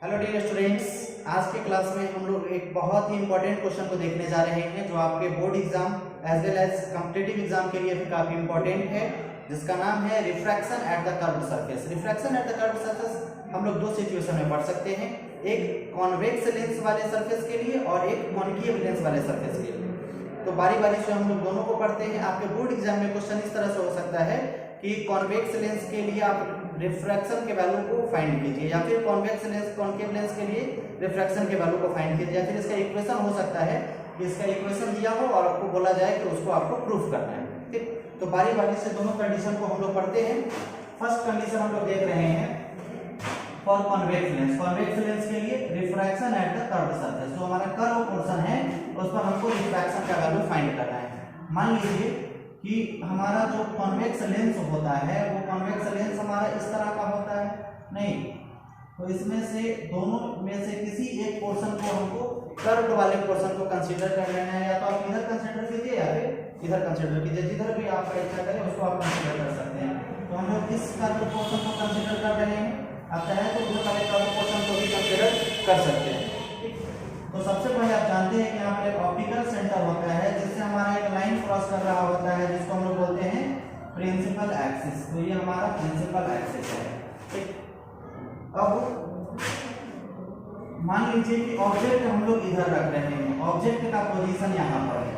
Hello dear students, आज के class में हम लोग एक बहुत ही इंपॉर्टेंट क्वेश्चन को देखने जा रहे हैं जो आपके board exam as well as competitive exam के लिए भी काफी इंपॉर्टेंट है, जिसका नाम है refraction at the curved surface. Refraction at the curved surface हम लोग दो सिचुएशन में पढ़ सकते हैं, एक कॉन्वेक्स लेंस वाले सरफेस के लिए और एक कॉनकेव लेंस वाले सरफेस के लिए। तो बारी बारी से हम लोग दोनों को पढ़ते हैं। आपके बोर्ड एग्जाम में क्वेश्चन इस तरह से हो सकता है कि कॉन्वेक्स लेंस के लिए आप रिफ्रैक्शन के वैल्यू को फाइंड कीजिए, या फिर कॉन्वेक्स लेंस कॉनकेव लेंस के लिए रिफ्रैक्शन के वैल्यू को फाइंड कीजिए, या फिर इसका इक्वेशन हो सकता है कि इसका इक्वेशन दिया हो और आपको बोला जाए कि उसको आपको प्रूफ करना है। ठीक, तो बारी बारी से दोनों कंडीशन को हम लोग पढ़ते हैं। फर्स्ट कंडीशन हम लोग देख रहे हैं for convex lens. Convex lens के लिए refraction at the curved surface, जो हमारा कर्व पोर्शन है उस पर हमको रिफ्रैक्शन का वैल्यू फाइंड करना है। मान लीजिए कि हमारा जो कॉन्वेक्स लेंस होता है वो कॉन्वेक्स लेंस हमारा इस तरह का होता है, नहीं तो इसमें से दोनों में से किसी एक पोर्शन को हमको कर्व्ड वाले पोर्शन को कंसीडर कर लेना है। या तो आप इधर कंसीडर कीजिए या फिर इधर कंसीडर कीजिए, जिधर भी आपका इच्छा करे उसको आप कंसीडर कर सकते हैं। तो हम लोग इस कर्व्ड पोर्शन को कंसीडर कर रहे हैं, आप चाहे तो उधर वाले कर्व्ड पोर्शन को भी कंसीडर कर सकते हैं। तो सबसे पहले आप जानते हैं कि यहाँ पर एक ऑप्टिकल सेंटर होता है जिससे हमारा एक लाइन क्रॉस कर रहा होता है, जिसको हम लोग बोलते हैं प्रिंसिपल एक्सिस। तो ये हमारा प्रिंसिपल एक्सिस है। ठीक, अब मान लीजिए कि ऑब्जेक्ट हम लोग इधर रख रहे हैं, ऑब्जेक्ट का पोजीशन यहाँ पर है।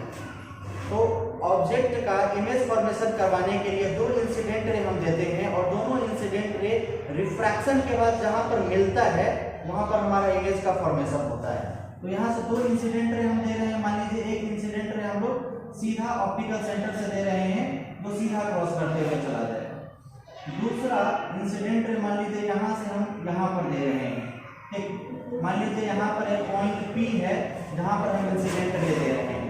तो ऑब्जेक्ट का इमेज फॉर्मेशन करवाने के लिए दो इंसिडेंट रे हम देते हैं और दोनों इंसिडेंट रे रिफ्रैक्शन के बाद जहाँ पर मिलता है वहाँ पर हमारा इमेज का फॉर्मेशन होता है। तो यहाँ से दो इंसिडेंट रे हम दे रहे हैं। मान लीजिए एक इंसिडेंट रे हम लोग सीधा ऑप्टिकल सेंटर से दे रहे हैं जो सीधा क्रॉस करते हुए चला जाएगा। दूसरा इंसिडेंट रे मान लीजिए यहाँ से हम यहाँ पर दे रहे हैं। ठीक, मान लीजिए यहाँ पर एक पॉइंट P है जहाँ पर हम इंसिडेंट रे दे रहे हैं।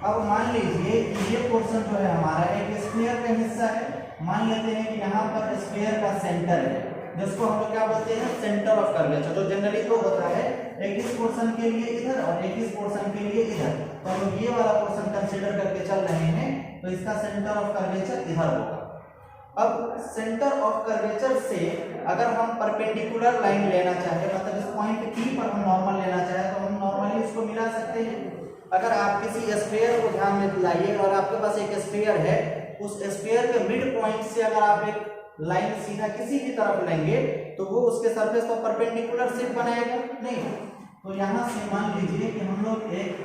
अब मान लीजिए ये पोर्शन जो है हमारा एक स्फीयर का हिस्सा है। मान लेते हैं कि यहाँ पर स्फीयर का सेंटर है, जिसको हम लोग क्या बोलते हैं, सेंटर ऑफ कर्वेचर। जो जनरली तो होता है एक इस पोर्शन के लिए इधर और एक इस पोर्शन के लिए इधर, तो हम लोग ये वाला पोर्शन कंसीडर करके चल रहे हैं, तो इसका सेंटर ऑफ कर्वेचर इधर होगा। अब सेंटर ऑफ कर्वेचर से अगर हम परपेंडिकुलर लाइन लेना चाहे, मतलब इस पॉइंट P पर हम नॉर्मल लेना चाहे तो हम नॉर्मली इसको मिला सकते हैं। अगर आप किसी स्फीयर को ध्यान में लाइए और आपके पास एक स्फीयर है, उस स्फीयर के मिड पॉइंट से अगर आप एक लाइन सीधा किसी की तरफ लेंगे तो वो उसके सरफेस पर परपेंडिकुलर शेप बनाएगा नहीं। तो यहाँ से मान लीजिए कि हम लोग एक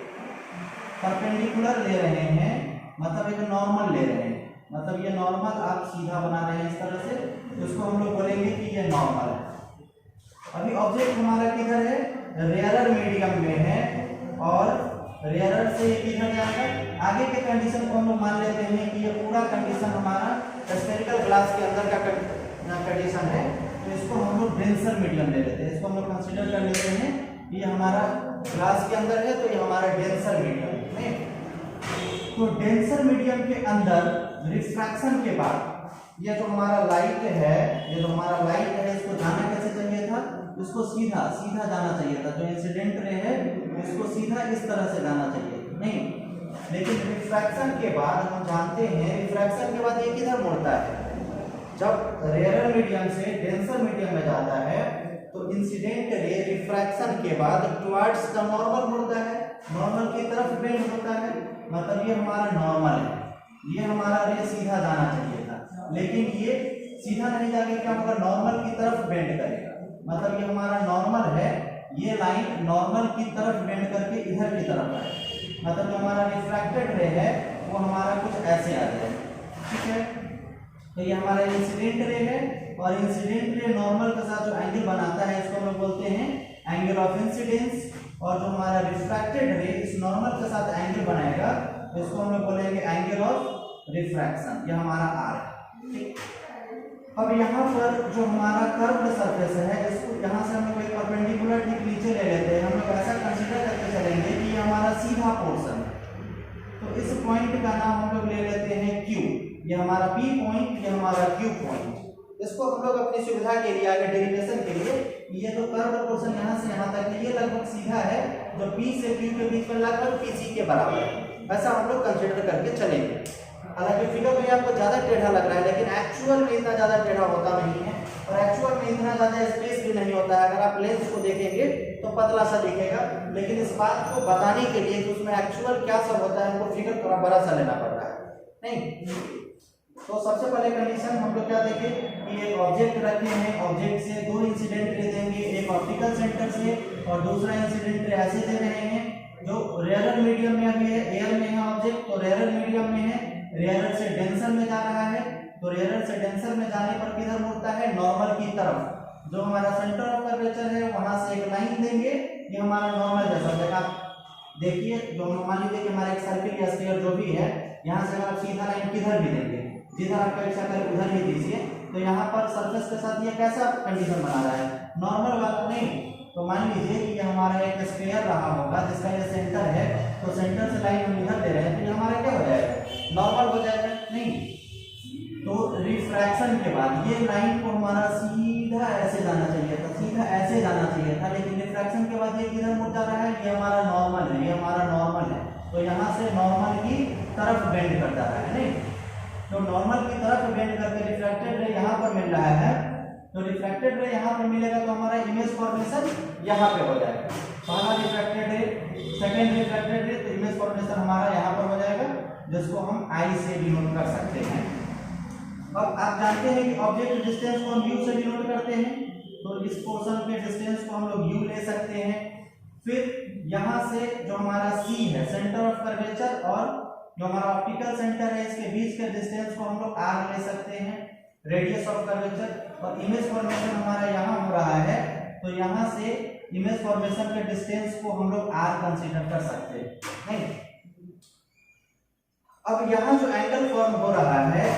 परपेंडिकुलर ले रहे हैं, मतलब एक नॉर्मल ले रहे हैं, मतलब ये नॉर्मल आप सीधा बना रहे हैं इस तरह से, तो इसको हम लोग बोलेंगे कि ये नॉर्मल है। अभी ऑब्जेक्ट हमारा किधर है, रेयरर मीडियम में है और रेयरर से किधर जाएगा। आगे के कंडीशन को हम लोग मान लेते हैं कि ये पूरा कंडीशन हमारा स्फेरिकल ग्लास के अंदर का कंडीशन है, तो इसको हम लोग डेंसर मीडियम ले लेते हैं। इसको हम लोग कंसीडर कर लेते हैं कि ये हमारा ग्लास के अंदर है, तो ये हमारा डेंसर मीडियम है। तो डेंसर मीडियम के अंदर रिफ्रैक्शन के बाद ये जो हमारा लाइट है, ये जो हमारा लाइट है, इसको जाना कैसे चाहिए था, इसको सीधा सीधा जाना चाहिए था। जो इंसिडेंट रे है इसको सीधा इस तरह से जाना चाहिए नहीं, लेकिन रिफ्रैक्शन के बाद हम जानते हैं रिफ्रैक्शन के बाद ये किधर मुड़ता है, जब रेयरर मीडियम से डेंसर मीडियम में जाता है तो इंसिडेंट रे रिफ्रैक्शन के बाद टुवर्ड्स द नॉर्मल मुड़ता है, नॉर्मल की तरफ बेंड होता है। मतलब ये हमारा नॉर्मल है, ये हमारा रे सीधा जाना चाहिए था, लेकिन ये सीधा नहीं जाके क्या होगा, नॉर्मल की तरफ बेंड करेगा। मतलब ये हमारा नॉर्मल है, ये लाइन नॉर्मल की तरफ बेंड करके इधर की तरफ आए, मतलब जो हमारा रिफ्रैक्टेड रे है वो हमारा कुछ ऐसे आ जाए। ठीक है, तो ये हमारा इंसिडेंट रे है और इंसिडेंट रे नॉर्मल के साथ जो एंगल बनाता है इसको हम लोग बोलते हैं एंगल ऑफ इंसिडेंस, और जो हमारा रिफ्रैक्टेड रे इस नॉर्मल के साथ एंगल बनाएगा तो इसको हम लोग बोलेंगे एंगल ऑफ रिफ्रैक्शन। ये हमारा R है। ठीक, अब यहाँ पर जो हमारा कर्व्ड सरफेस है, इसको यहाँ से हम लोग एक परपेंडिकुलर ठीक नीचे ले लेते हैं। हम लोग ऐसा कंसीडर करके चलेंगे कि ये हमारा सीधा पोर्शन है, तो इस पॉइंट का नाम हम लोग ले लेते हैं Q। ये हमारा P पॉइंट, ये हमारा Q पॉइंट। इसको हम लोग अपनी सुविधा के लिए आगे डेरिवेशन के लिए, ये जो कर्व्ड पोर्शन यहाँ से यहाँ तक है ये लगभग सीधा है, जो P से Q के बीच में लगभग PC के बराबर है, ऐसा हम लोग कंसीडर करके चलेंगे। हालांकि फिगर में आपको ज्यादा टेढ़ा लग रहा है, लेकिन एक्चुअल में इतना ज्यादा टेढ़ा होता नहीं है। और एक्चुअल में इतना ज़्यादा स्पेस भी नहीं होता है। अगर आप लेंस को देखेंगे तो पतला सा दिखेगा, लेकिन इस बात को बताने के लिए कि उसमें एक्चुअल क्या सब होता है हमको फिगर थोड़ा बड़ा सा लेना पड़ रहा है, नहीं। तो सबसे पहले कंडीशन हम लोग क्या देखें कि एक ऑब्जेक्ट रखे हैं, ऑब्जेक्ट से दो इंसिडेंट रे देंगे, एक ऑप्टिकल सेंटर से और दूसरा इंसिडेंट रे ऐसे दे रहे हैं जो रेयरर मीडियम में अभी है, एयर में है ऑब्जेक्ट तो रेयरर मीडियम में है, रेयरर से डेंसर में जा रहा है, तो रेयरर से डेंसर में जाने पर किधर मुड़ता है, नॉर्मल की तरफ। जो हमारा सेंटर ऑफ कर्वेचर है वहां से एक लाइन देंगे, ये हमारा नॉर्मल जैसा देखा, देखिए जो हम मान लीजिए कि हमारा एक सर्किल या स्फीयर जो भी है, यहाँ से अगर आप सीधा लाइन किधर भी देंगे, जिधर आपका इच्छा करे उधर ही दीजिए, तो यहाँ पर सरफेस के साथ ये कैसा कंडीशन बना रहा है, नॉर्मल वाला नहीं। तो मान लीजिए कि ये हमारा एक स्फीयर रहा होगा जिसका ये सेंटर है, तो सेंटर से लाइन हम इधर दे रहे हैं, तो ये हमारा क्या हो जाएगा, नॉर्मल हो जाएगा, नहीं। तो रिफ्रैक्शन के बाद ये लाइन को हमारा सीधा ऐसे जाना चाहिए था, सीधा ऐसे जाना चाहिए था, लेकिन रिफ्रैक्शन के बाद ये किधर मुड़ जा रहा है, ये हमारा नॉर्मल है, ये हमारा नॉर्मल है, तो यहाँ से नॉर्मल की तरफ बेंड कर जा रहा है, नहीं। तो नॉर्मल की तरफ बेंड करके रिफ्रैक्टेड रे यहाँ पर मिल रहा है, तो रिफ्रैक्टेड रे यहाँ पर मिलेगा तो हमारा इमेज फॉर्मेशन यहाँ पे हो जाएगा। पहला रिफ्रैक्टेड रे, सेकंड रिफ्रैक्टेड रे, तो इमेज फॉर्मेशन हमारा यहाँ पर हो जाएगा, जिसको हम आई से डिनोट कर सकते हैं। अब आप जानते हैं कि ऑब्जेक्ट डिस्टेंस को हम यू से डिनोट करते हैं, तो इस पोर्शन के डिस्टेंस को हम लोग यू ले सकते हैं। फिर यहाँ से जो हमारा सी है, सेंटर ऑफ कर्वेचर, और जो हमारा ऑप्टिकल सेंटर है, इसके बीच के डिस्टेंस को हम लोग आर ले सकते हैं, रेडियस ऑफ कर्वेचर। और इमेज फॉर्मेशन हमारा यहाँ हो रहा है, तो यहाँ से इमेज फॉर्मेशन के डिस्टेंस को हम लोग आर कंसीडर कर सकते हैं, नहीं। अब यहाँ जो एंगल फॉर्म हो रहा है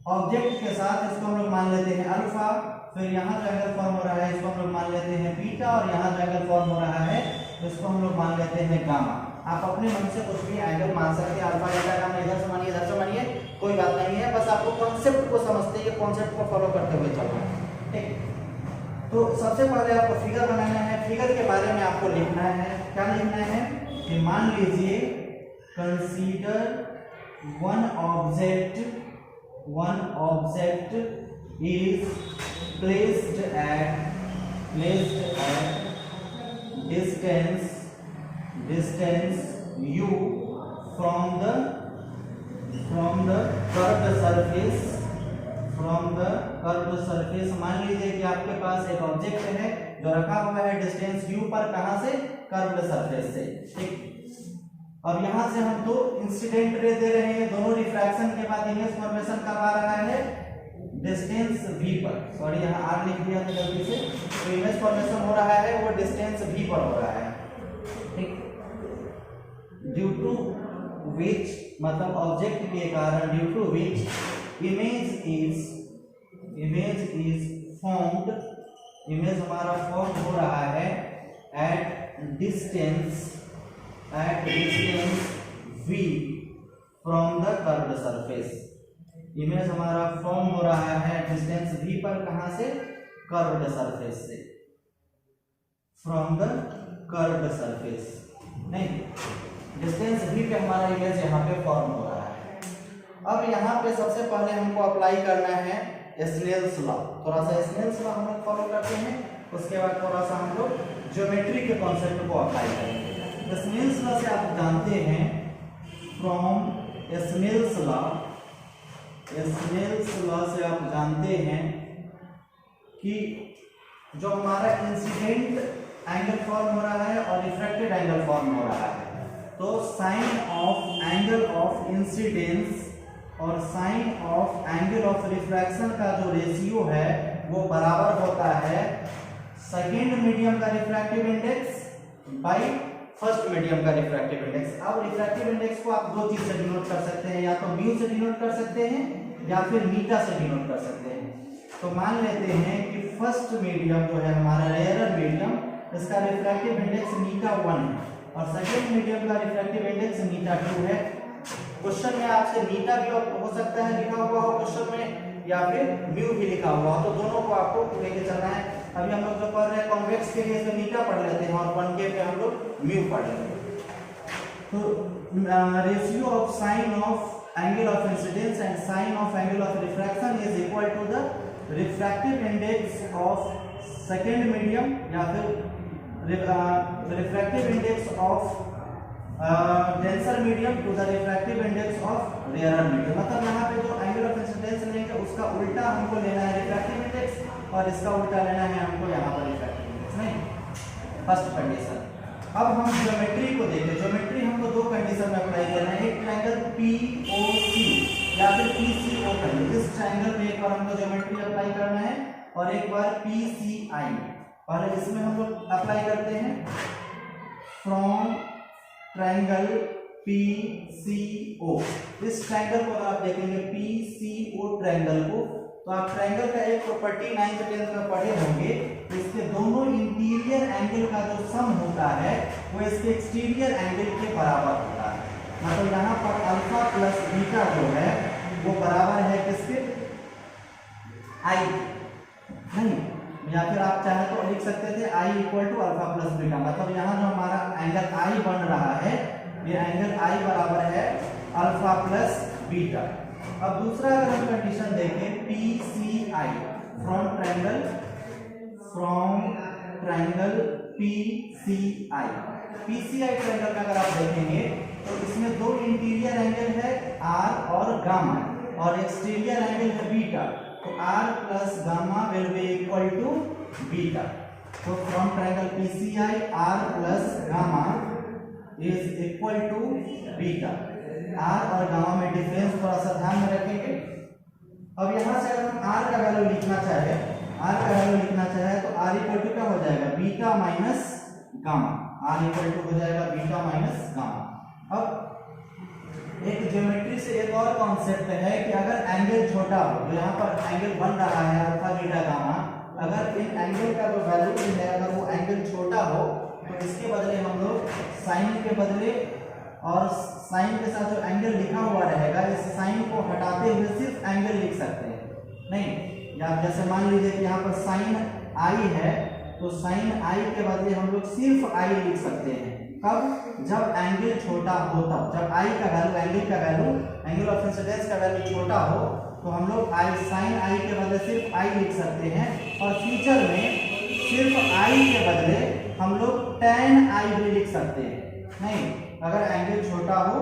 ऑब्जेक्ट के साथ, इसको हम लोग मान लेते हैं अल्फा। फिर यहाँ जो एंगल फॉर्म हो रहा है इसको हम लोग मान लेते हैं बीटा, और यहाँ जो एंगल फॉर्म हो रहा है इसको हम लोग मान लेते हैं गामा। आप अपने मन से कुछ भी एंगल मान सकते हैं, अल्फा बीटा गामा, इधर से मानिए इधर से मानिए, कोई बात नहीं है, बस आपको कॉन्सेप्ट को समझते हैं, कॉन्सेप्ट को फॉलो करते हुए चलना है, ठीक। तो सबसे पहले आपको फिगर बनाना है, फिगर के बारे में आपको लिखना है, क्या लिखना है कि मान लीजिए consider one object is placed at distance u from the curved surface। मान लीजिए कि आपके पास एक ऑब्जेक्ट है जो रखा हुआ है डिस्टेंस u पर, कहां से, कर्व्ड सरफेस से, ठीक। अब यहाँ से हम दो इंसिडेंट रे दे रहे हैं, दोनों रिफ्रैक्शन के बाद इमेज फॉर्मेशन कब आ रहा है, डिस्टेंस v पर, सॉरी यहाँ r लिख दिया था गलती से, तो इमेज फॉर्मेशन हो रहा है वो डिस्टेंस v पर हो रहा है, ठीक। ड्यू टू विच, मतलब ऑब्जेक्ट के कारण, due to which image is formed, image हमारा फॉर्म हो रहा है at distance v from the curved surface। Image हमारा फॉर्म हो रहा है डिस्टेंस v पर, कहां से, कर्व्ड सरफेस से, फ्रॉम द कर्व्ड सरफेस, नहीं, डिस्टेंस v पे हमारा इमेज यहाँ पे फॉर्म हो रहा है। अब यहाँ पे सबसे पहले हमको अप्लाई करना है स्नेल्स लॉ, थोड़ा सा स्नेल्स लॉ हम लोग फॉलो करते हैं, उसके बाद थोड़ा सा हम लोग ज्योमेट्री के कॉन्सेप्ट को अप्लाई करेंगे। स्नेल्स लॉ से आप जानते हैं, फ्रॉम स्नेल्स लॉ से आप जानते हैं कि जो हमारा इंसिडेंट एंगल फॉर्म हो रहा है और रिफ्रैक्टेड एंगल फॉर्म हो रहा है, तो sine of angle of incidence और sine of angle of refraction का जो रेशियो है वो बराबर होता है सेकेंड मीडियम का refractive index by first medium का रिफ्रैक्टिव इंडेक्स। अब रिफ्रैक्टिव इंडेक्स को आप दो चीज से डिनोट कर सकते हैं, या तो म्यू से डिनोट कर सकते हैं या फिर मीटा से डिनोट कर सकते हैं। तो मान लेते हैं कि फर्स्ट मीडियम जो है हमारा रेयरर मीडियम, इसका रिफ्रैक्टिव इंडेक्स मीटा 1 है और सेकेंड मीडियम का रिफ्रैक्टिव इंडेक्स मीटा 2 है। क्वेश्चन में आपसे मीटा भी हो सकता है लिखा हुआ हो क्वेश्चन में, या फिर म्यू भी लिखा हुआ हो, तो दोनों को आपको लेके चलना है। अभी हम लोग जो पढ़ रहे हैं कॉन्वेक्स के लिए इसमें मीटा पढ़ लेते हैं और कॉन्केव पे हम लोग म्यू पढ़ लेते हैं। तो ratio of sine of angle of incidence and sine of angle of refraction is equal to the refractive index of second medium या फिर refractive index of denser medium to the refractive index of rarer medium. मतलब यहाँ पे जो angle of incidence लेंगे उसका उल्टा हमको लेना है रिफ्रैक्टिव इंडेक्स और इसका उल्टा लेना है हमको यहाँ पर रिफ्रैक्टिव इंडेक्स। नहीं, फर्स्ट कंडीशन। अब हम ज्योमेट्री को देखें। ज्योमेट्री हमको दो कंडीशन में अप्लाई करना है, एक ट्रायंगल POC या फिर PCO कहिए। इस ट्रायंगल में एक बार हमको ज्योमेट्री अप्लाई करना है और एक बार PCI। और इसमें हम लोग अप्लाई करते हैं फ्रॉम ट्रायंगल PCO। इस ट्रायंगल को अगर आप देखेंगे PCO ट्रायंगल को, तो आप ट्रायंगल का एक प्रॉपर्टी 9th 10th में पढ़े होंगे। इसके दोनों इंटीरियर एंगल का जो सम होता है वो इसके एक्सटीरियर एंगल के बराबर होता है। मतलब यहाँ पर अल्फा प्लस बीटा जो है वो बराबर है किसके, आई। नहीं, या फिर आप चाहे तो लिख सकते थे I equal to alpha plus beta. मतलब यहाँ जो हमारा एंगल I बन रहा है ये एंगल I बराबर है अल्फा प्लस बीटा। अब दूसरा अगर हम कंडीशन देखें PCI from triangle PCI। PCI triangle का अगर आप देखेंगे तो इसमें दो इंटीरियर एंगल है R और गामा और एक्सटीरियर एंगल है बीटा। तो R plus gamma will be equal to beta. तो from triangle PCI R plus gamma is equal to beta. R और गामा में डिफरेंस थोड़ा सा ध्यान में रखेंगे। अब यहाँ से अगर हम R का वैल्यू लिखना चाहे तो R इक्वल टू क्या हो जाएगा, beta minus gamma. R equal to हो जाएगा बीटा माइनस गामा। अब एक ज्योमेट्री से एक और कॉन्सेप्ट है कि अगर एंगल छोटा हो, तो यहाँ पर एंगल बन रहा है अल्फा बीटा गामा, अगर इन एंगल का जो वैल्यू है अगर वो एंगल छोटा हो तो इसके बदले हम लोग साइन के बदले और साइन के साथ जो एंगल लिखा हुआ रहेगा इस साइन को हटाते हुए सिर्फ एंगल लिख सकते हैं। नहीं, या जैसे मान लीजिए कि यहाँ पर साइन आई है तो साइन आई के बदले हम लोग सिर्फ आई लिख सकते हैं। कब, जब एंगल छोटा हो तब। जब आई का वैल्यू एंगल ऑफ इंसिडेंस का वैल्यू छोटा हो तो हम लोग आई साइन आई के बदले सिर्फ आई लिख सकते हैं। और फ्यूचर में सिर्फ आई के बदले हम लोग tan आई भी लिख सकते हैं। नहीं, अगर एंगल छोटा हो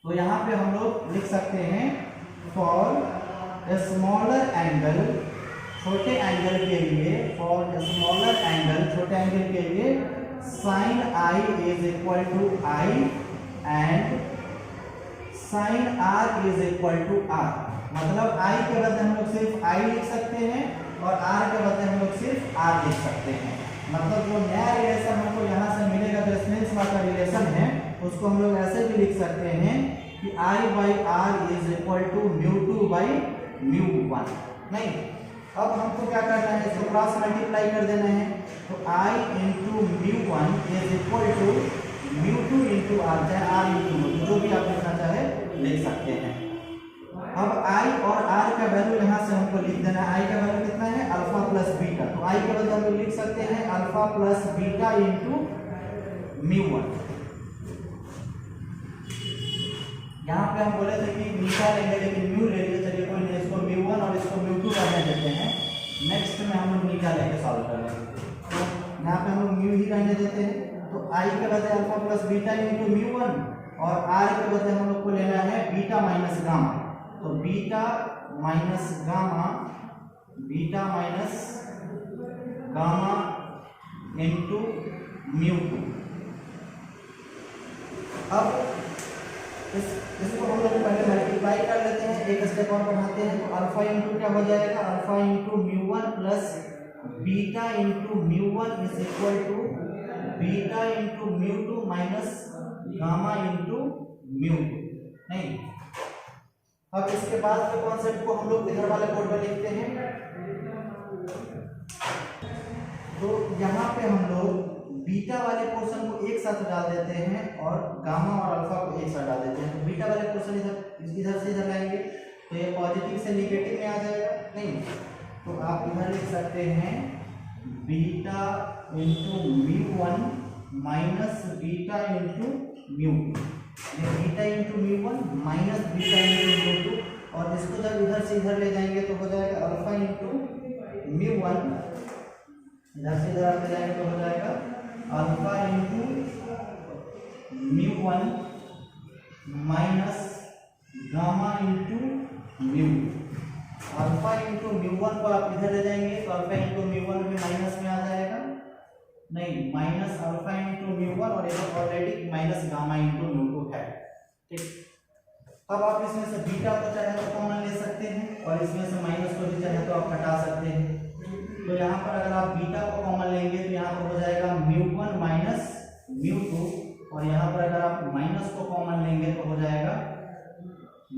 तो यहाँ पे हम लोग लिख सकते हैं फॉर स्मॉलर एंगल, छोटे एंगल के लिए, फॉर स्मॉलर एंगल, छोटे एंगल के लिए sin I is equal to I and sin R is equal to R। मतलब I के बदले हम लोग सिर्फ I लिख सकते हैं और R के बदले हम लोग सिर्फ R लिख सकते हैं। मतलब जो नया रिलेशन हमको यहाँ से मिलेगा, जो स्नेल्स का रिलेशन है, उसको हम लोग ऐसे भी लिख सकते हैं कि I by R is equal to μ2 by μ1। नहीं, अब हमको क्या करना है, इसको क्रॉस मल्टीप्लाई कर देना है। तो I into μ1 is equal to μ2 into R, चाहे R इंटू जो भी आप लिखना चाहे लिख सकते हैं। अब I और R का वैल्यू यहाँ से हमको लिख देना है। I का वैल्यू कितना है, अल्फा प्लस बीटा। तो I के बदले हम लोग लिख सकते हैं अल्फा प्लस बीटा इंटू μ1। यहाँ पे हम बोले थे कि बीटा लेंगे लेकिन म्यू ले लिए, चलिए कोई नहीं, इसको μ1 और इसको μ2 रहने देते हैं। नेक्स्ट में हम लोग बीटा लेके सॉल्व करेंगे। तो यहाँ पे हम लोग म्यू ही रहने देते हैं। तो I के बदले अल्फा प्लस बीटा इंटू μ1 और R के बदले हम लोग को लेना है बीटा माइनस गामा। तो बीटा माइनस गामा इंटू μ2। अब इसको हम लोग पहले मल्टीप्लाई कर लेते हैं, एक स्टेप और बढ़ाते हैं। तो अल्फा इंटू क्या हो जाएगा, alpha into μ1 plus beta into μ1 is equal to beta into μ2 minus gamma into μ2। नहीं, अब इसके बाद के कॉन्सेप्ट को हम लोग इधर वाले बोर्ड में लिखते हैं। तो यहाँ पे हम लोग बीटा वाले पोर्शन को एक साथ डाल देते हैं और गामा और अल्फा को एक साथ डाल देते हैं। तो बीटा वाले पोर्शन इधर से इधर लाएंगे तो ये पॉजिटिव से नेगेटिव में आ जाएगा। नहीं, तो आप इधर लिख सकते हैं beta into μ1 minus beta into μ2। Beta into μ1 minus beta into μ2 और इसको जब इधर से इधर ले जाएंगे तो हो जाएगा अल्फा इंटू म्यू वन, इधर से इधर ले जाएंगे तो हो जाएगा alpha into mu one minus gamma into mu. Alpha into mu one को आप इधर ले जाएंगे तो अल्फा इंटू म्यू वन भी माइनस में आ जाएगा, नहीं minus alpha into mu one और इधर already minus gamma into mu to है। ठीक, अब आप इसमें से बीटा को चाहे तो कॉमन ले सकते हैं और इसमें से माइनस को भी चाहे तो आप हटा सकते हैं। तो यहाँ पर अगर आप बीटा को कॉमन लेंगे तो यहाँ पर हो जाएगा mu one minus mu to, और यहाँ पर अगर आप माइनस को कॉमन लेंगे तो हो जाएगा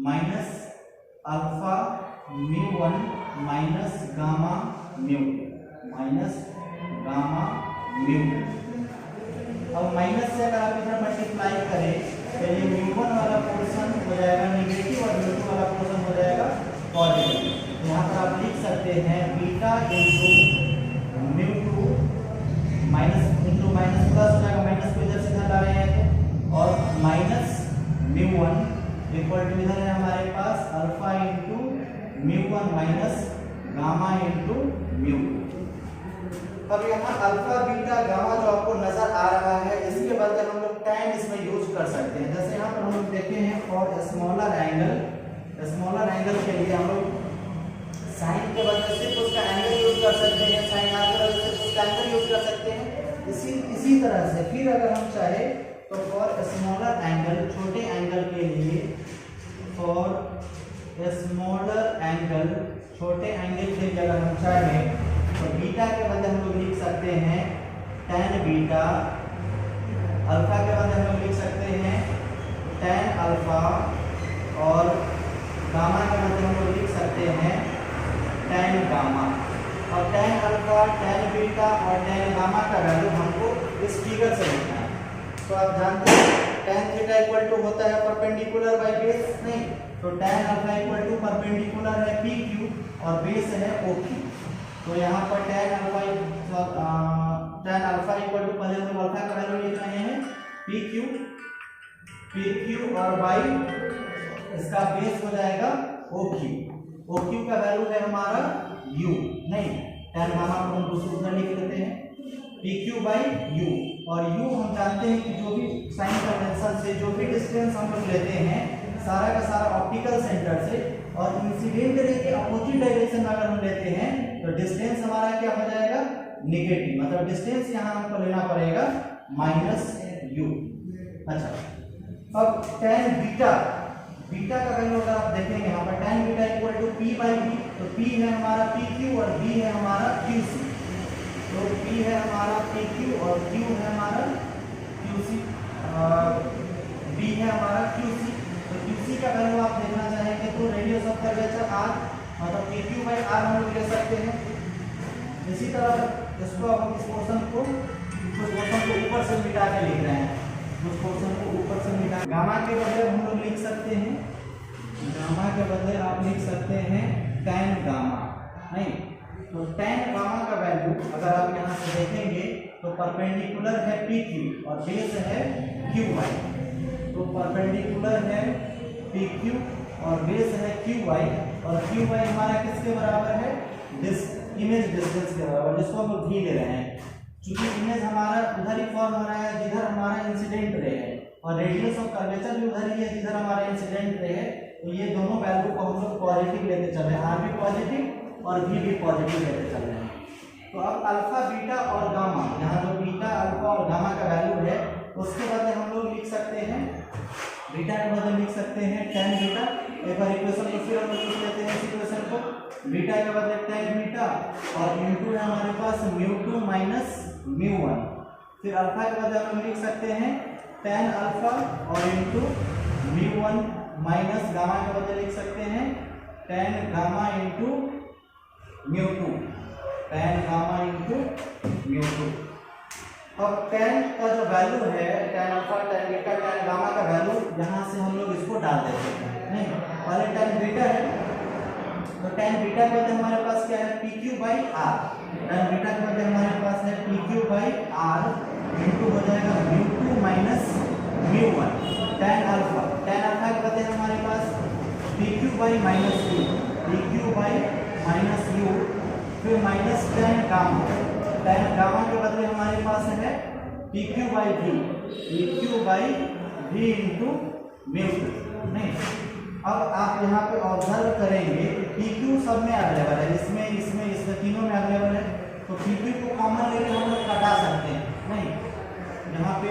minus alpha mu one minus gamma mu, minus gamma mu. अब माइनस से अगर आप इधर मल्टीप्लाई करें तो ये म्यू वन वाला पोर्शन हो जाएगा नेगेटिव और म्यू टू वाला पोर्शन हो जाएगा पॉजिटिव। यहाँ पर आप लिख सकते हैं beta into mu two minus into minus plus हो जाएगा, माइनस को इधर से इधर ला रहे हैं, और minus mu one equal to इधर है हमारे पास alpha into mu one minus gamma into mu. अब यहाँ अल्फा बीटा गामा जो आपको नजर आ रहा है इसके बदले हम लोग tan इसमें यूज कर सकते हैं। जैसे यहाँ पर हम लोग देखे हैं फॉर स्मॉलर एंगल के लिए हम लोग साइन के बदले सिर्फ उसका एंगल यूज कर सकते हैं, साइन आर के बदले सिर्फ उसका एंगल यूज कर सकते हैं। इसी तरह से फिर अगर हम चाहे तो फॉर स्मॉलर एंगल, छोटे एंगल के लिए फॉर स्मॉलर एंगल, छोटे एंगल के लिए अगर हम चाहें तो बीटा के बदले हम लोग लिख सकते हैं tan बीटा, अल्फा के बदले हम लोग लिख सकते हैं tan अल्फा, और गामा के बदले हम लोग लिख सकते हैं tan गामा। और tan अल्फा, tan बीटा और tan गामा का वैल्यू हमको इस फिगर से लिखना है। तो आप जानते हैं tan थीटा इक्वल टू होता है परपेंडिकुलर बाय बेस, नहीं तो tan alpha equal to perpendicular है पी क्यू और बेस है ओ क्यू। तो यहाँ पर tan अल्फा इक्वल टू पहले हम अल्फा का वैल्यू लिख रहे हैं पी क्यू और बाई इसका बेस हो जाएगा ओ क्यू का वैल्यू है हमारा u, नहीं tan गामा को हम दूसरे उधर लिख लेते हैं पी क्यू बाई यू, और u हम जानते हैं कि जो भी साइन कन्वेंशन से जो भी डिस्टेंस हम लोग लेते हैं सारा का सारा ऑप्टिकल सेंटर से, और इंसिडेंट रे के अपोजिट डायरेक्शन में अगर हम लेते हैं तो डिस्टेंस हमारा क्या हो जाएगा नेगेटिव, मतलब डिस्टेंस यहाँ हमको लेना पड़ेगा माइनस यू। अच्छा, अब tan बीटा का वैल्यू अगर आप देखेंगे यहाँ पर tan beta equal to P by B, तो p है हमारा पी क्यू और b है हमारा क्यू सी। तो p है हमारा पी क्यू और q है हमारा क्यू सी, b है हमारा क्यू सी। तो क्यू सी का वैल्यू आप देखना चाहेंगे तो रेडियस ऑफ कर्वेचर r, मतलब पी क्यू बाई आर हम लोग ले सकते हैं। इसी तरह इसको हम इस पोर्शन को ऊपर से मिटा के लिख रहे हैं, उस पोर्शन को ऊपर से मिटा। गामा के बदले हम लोग लिख सकते हैं, गामा के बदले आप लिख सकते हैं tan गामा, नहीं तो tan गामा का वैल्यू अगर आप यहाँ से देखेंगे तो परपेंडिकुलर है पी क्यू और बेस है क्यू वाई। तो परपेंडिकुलर है पी क्यू और बेस है क्यू वाई, और क्यू वाई हमारा किसके बराबर है इमेज डिस्टेंस के बराबर, जिसको हम लोग भी ले रहे हैं। चूंकि इमेज हमारा उधर ही फॉर्म हो रहा है जिधर हमारा इंसिडेंट रे है, और रेडियस ऑफ कर्वेचर भी उधर ही है जिधर हमारा इंसिडेंट रे है। तो ये दोनों वैल्यू को हम लोग पॉजिटिव लेके चल रहे हैं, आर भी पॉजिटिव और भी पॉजिटिव लेके चल रहे हैं। तो अब अल्फा बीटा और गामा, यहाँ जो बीटा अल्फा और गामा का वैल्यू है उसके बदले हम लोग लिख सकते हैं, बीटा के बदले लिख सकते हैं tan बीटा। एक बार इक्वेशन को फिर हम लोग लिख लेते हैं इस इक्वेशन को, बीटा के बदले tan बीटा और इनटू है हमारे पास mu two minus mu one. फिर अल्फा के बदले हम लिख सकते हैं tan अल्फा और into mu one minus gamma के बदले लिख सकते हैं tan gamma into mu two, tan gamma into mu two. अब tan का जो वैल्यू है tan alpha tan beta tan gamma का वैल्यू यहाँ से हम लोग इसको डाल देते हैं, नहीं पहले tan बीटा है तो tan बीटा के बदले हमारे पास क्या है P Q by R, tan beta के बदले हमारे पास है P Q by R into हो जाएगा mu two minus mu one. tan alpha के बदले हमारे पास P Q by minus U, P Q by minus U, फिर minus tan gamma, tan gamma के बदले हमारे पास है P Q by V, P Q by V into mu two. नहीं, अब आप यहाँ पे ऑब्जर्व करेंगे कि पी क्यू सब में अवेलेबल है, इसमें इसमें इसमें तीनों में अवेलेबल है, तो पी क्यू को कॉमन लेके हम लोग कटा सकते हैं। नहीं, यहाँ पे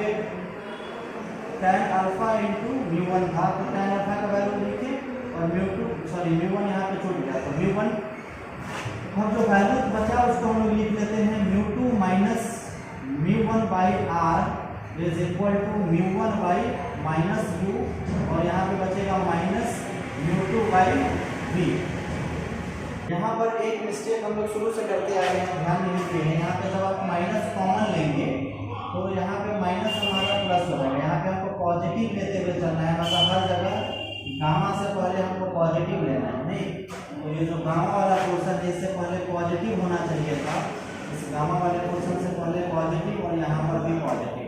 tan alpha into mu one था, तो tan अल्फा का वैल्यू लिखे और mu two sorry mu one यहाँ पे छूट गया, तो म्यू वन अब जो वैल्यू बचा उसको हम लोग लिख लेते हैं mu two minus mu one by R is equal to mu one by minus U, और यहाँ पे बचेगा minus mu two by V. यहाँ पर एक मिस्टेक हम लोग शुरू से करते आए हैं, ध्यान नहीं दिए हैं। यहाँ पे जब आप माइनस कॉमन लेंगे तो यहाँ पे माइनस हमारा प्लस हो जाएगा, यहाँ पे हमको पॉजिटिव लेते हुए चलना है, मतलब हर जगह गामा से पहले हमको पॉजिटिव लेना है। नहीं, तो ये जो गामा वाला पोर्शन है इससे पहले पॉजिटिव होना चाहिए था, इस गामा वाले पोर्शन से पहले पॉजिटिव और यहाँ पर भी positive.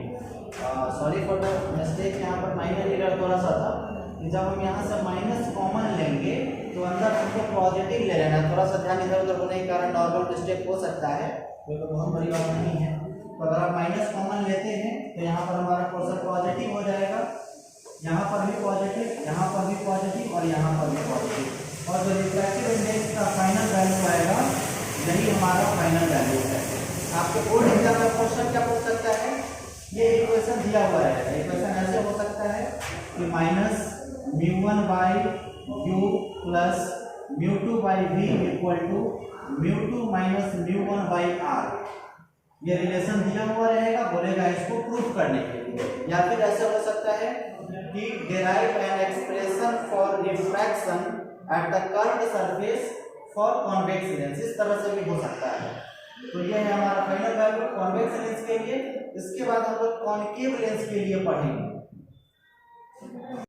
Sorry for the mistake, यहाँ पर माइनर एरर थोड़ा सा था कि जब हम यहाँ से माइनस कॉमन लेंगे तो अंदर हमको पॉजिटिव ले लेना है। थोड़ा सा ध्यान इधर उधर होने के कारण नॉर्मल मिस्टेक हो सकता है, कोई तो बहुत बड़ी बात नहीं है। तो अगर आप माइनस कॉमन लेते हैं तो यहाँ पर हमारा पोर्शन पॉजिटिव हो जाएगा, यहाँ पर भी पॉजिटिव, यहाँ पर भी पॉजिटिव और यहाँ पर भी पॉजिटिव, और जो रिफ्रैक्टिव इंडेक्स का फाइनल वैल्यू आएगा यही हमारा फाइनल वैल्यू है। आपके बोर्ड एग्जाम में क्वेश्चन क्या पूछ सकता है, ये इक्वेशन दिया हुआ है, इक्वेशन ऐसे हो सकता है कि minus mu one by U plus mu two by V equal to mu two minus mu one by R, ये रिलेशन दिया हुआ रहेगा, बोलेगा इसको प्रूफ करने के लिए। या फिर ऐसे हो सकता है कि derive an expression for refraction at the curved surface for convex lens, इस तरह से भी हो सकता है। तो ये है हमारा फाइनल वैल्यू कॉन्वेक्स लेंस के लिए। इसके बाद हम लोग कॉन्केव लेंस के लिए पढ़ेंगे।